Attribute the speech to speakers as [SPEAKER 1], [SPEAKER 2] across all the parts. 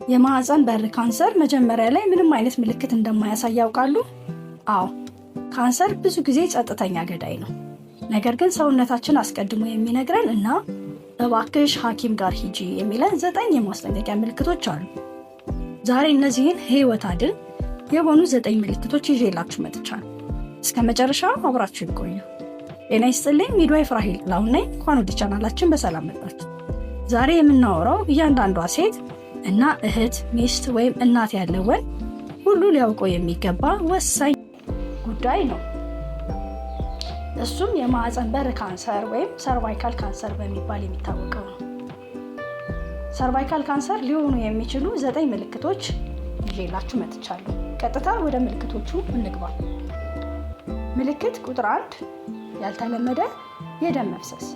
[SPEAKER 1] የማህፀን በር ካንሰር መጀመሪያ ላይ ምንም አይነት ምልክት እንደማያሳይ ያውቃሉ? አዎ፣ ካንሰር ብዙ ጊዜ ጸጥተኛ ገዳይ ነው። ነገር ግን ሰውነታችን አስቀድሞ የሚነግረን እና እባክሽ ሐኪም ጋር ሂጂ የሚለን 9 የማስጠንቀቂያ ምልክቶች አሉ። ዛሬ እነዚህን ህይወት አድን የሆኑ 9 ምልክቶች ይዤላችሁ መጥቻለሁ። እስከ መጨረሻው አብራችሁ ይቆዩ። ጤና ይስጥልኝ፣ ሚድዋይፍ ራሄል ጥላሁን ነኝ። እንኳን ወደ ቻናላችን በሰላም መጣችሁ። ዛሬ የምናወራው እያንዳንዷ ሴት እና እህት፣ ሚስት ወይም እናት ያለው ወንድ ሁሉ ሊያውቀው የሚገባ ወሳኝ ጉዳይ ነው። እሱም የማህፀን በር ካንሰር ወይም ሰርቫይካል ካንሰር በሚባል የሚታወቀው ነው። ሰርቫይካል ካንሰር ሊሆኑ የሚችሉ 9 ምልክቶች ይዤላችሁ መጥቻለሁ። ቀጥታ ወደ ምልክቶቹ እንግባ። ምልክት ቁጥር 1 ያልተለመደ የደም መፍሰስ።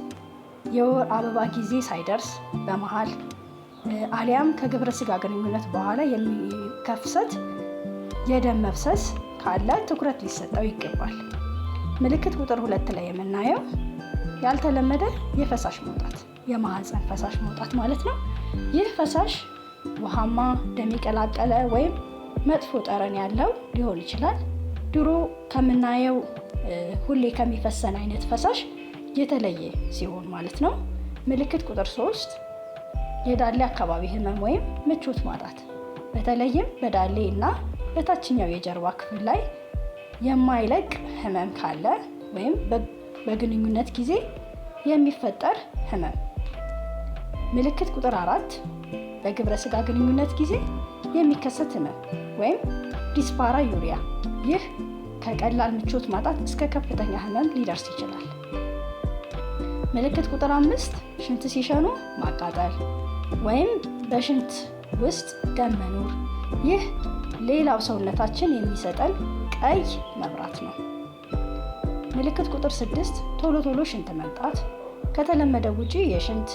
[SPEAKER 1] የወር አበባ ጊዜ ሳይደርስ በመሃል አሊያም ከግብረ ስጋ ግንኙነት በኋላ የሚከሰት የደም መፍሰስ ካለ ትኩረት ሊሰጠው ይገባል። ምልክት ቁጥር 2 ላይ የምናየው ያልተለመደ የፈሳሽ መውጣት፣ የማህፀን ፈሳሽ መውጣት ማለት ነው። ይህ ፈሳሽ ውሃማ፣ ደም የቀላቀለ ወይም መጥፎ ጠረን ያለው ሊሆን ይችላል። ድሮ ከምናየው ሁሌ ከሚፈሰን አይነት ፈሳሽ የተለየ ሲሆን ማለት ነው። ምልክት ቁጥር 3 የዳሌ አካባቢ ህመም ወይም ምቾት ማጣት፣ በተለይም በዳሌ እና በታችኛው የጀርባ ክፍል ላይ የማይለቅ ህመም ካለ ወይም በግንኙነት ጊዜ የሚፈጠር ህመም። ምልክት ቁጥር 4 በግብረ ስጋ ግንኙነት ጊዜ የሚከሰት ህመም ወይም ዲስፓራዩሪያ። ይህ ከቀላል ምቾት ማጣት እስከ ከፍተኛ ህመም ሊደርስ ይችላል። ምልክት ቁጥር 5 ሽንት ሲሸኑ ማቃጠል ወይም በሽንት ውስጥ ደም መኖር። ይህ ሌላው ሰውነታችን የሚሰጠን ቀይ መብራት ነው። ምልክት ቁጥር 6 ቶሎ ቶሎ ሽንት መምጣት፣ ከተለመደው ውጪ የሽንት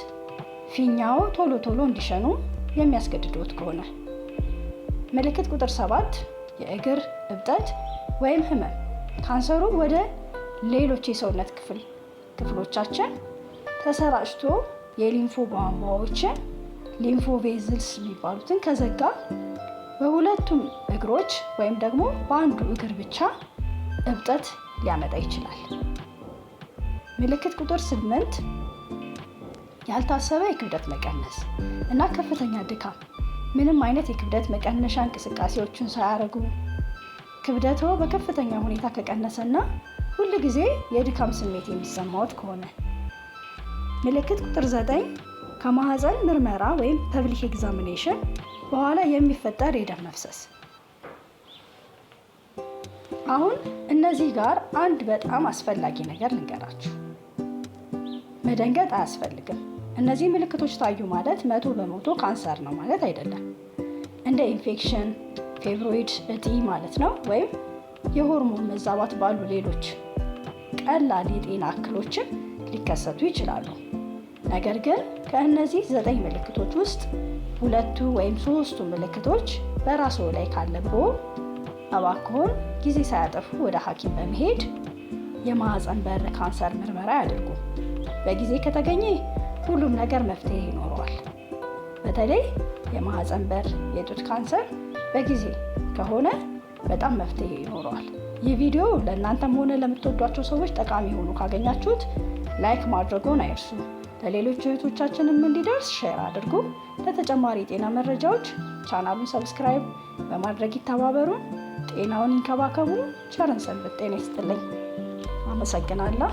[SPEAKER 1] ፊኛው ቶሎ ቶሎ እንዲሸኑ የሚያስገድዶት ከሆነ። ምልክት ቁጥር 7 የእግር እብጠት ወይም ህመም። ካንሰሩ ወደ ሌሎች የሰውነት ክፍሎቻችን ተሰራጭቶ የሊምፎ ቧንቧዎችን ሊምፎቬዝልስ የሚባሉትን ከዘጋ በሁለቱም እግሮች ወይም ደግሞ በአንዱ እግር ብቻ እብጠት ሊያመጣ ይችላል። ምልክት ቁጥር 8 ያልታሰበ የክብደት መቀነስ እና ከፍተኛ ድካም። ምንም አይነት የክብደት መቀነሻ እንቅስቃሴዎችን ሳያደርጉ ክብደቶ በከፍተኛ ሁኔታ ከቀነሰና ሁል ጊዜ የድካም ስሜት የሚሰማዎት ከሆነ። ምልክት ቁጥር 9 ከማህፀን ምርመራ ወይም ፐብሊክ ኤግዛሚኔሽን በኋላ የሚፈጠር የደም መፍሰስ። አሁን እነዚህ ጋር አንድ በጣም አስፈላጊ ነገር ልንገራችሁ። መደንገጥ አያስፈልግም። እነዚህ ምልክቶች ታዩ ማለት 100% ካንሰር ነው ማለት አይደለም። እንደ ኢንፌክሽን፣ ፌብሮይድ እጢ ማለት ነው ወይም የሆርሞን መዛባት ባሉ ሌሎች ቀላል የጤና እክሎችን ሊከሰቱ ይችላሉ። ነገር ግን ከእነዚህ 9 ምልክቶች ውስጥ 2 ወይም 3 ምልክቶች በራስዎ ላይ ካለብዎ እባክዎን ጊዜ ሳያጠፉ ወደ ሐኪም በመሄድ የማህፀን በር ካንሰር ምርመራ ያድርጉ። በጊዜ ከተገኘ ሁሉም ነገር መፍትሄ ይኖረዋል። በተለይ የማህፀን በር የጡት ካንሰር በጊዜ ከሆነ በጣም መፍትሄ ይኖረዋል። ይህ ቪዲዮ ለእናንተም ሆነ ለምትወዷቸው ሰዎች ጠቃሚ ሆኖ ካገኛችሁት ላይክ ማድረግዎን አይርሱ። ለሌሎች እህቶቻችንም እንዲደርስ ሼር አድርጉ። ለተጨማሪ የጤና መረጃዎች ቻናሉን ሰብስክራይብ በማድረግ ይተባበሩን። ጤናውን ይንከባከቡ። ቸር ሰንብቱ። ጤና ይስጥልኝ። አመሰግናለሁ።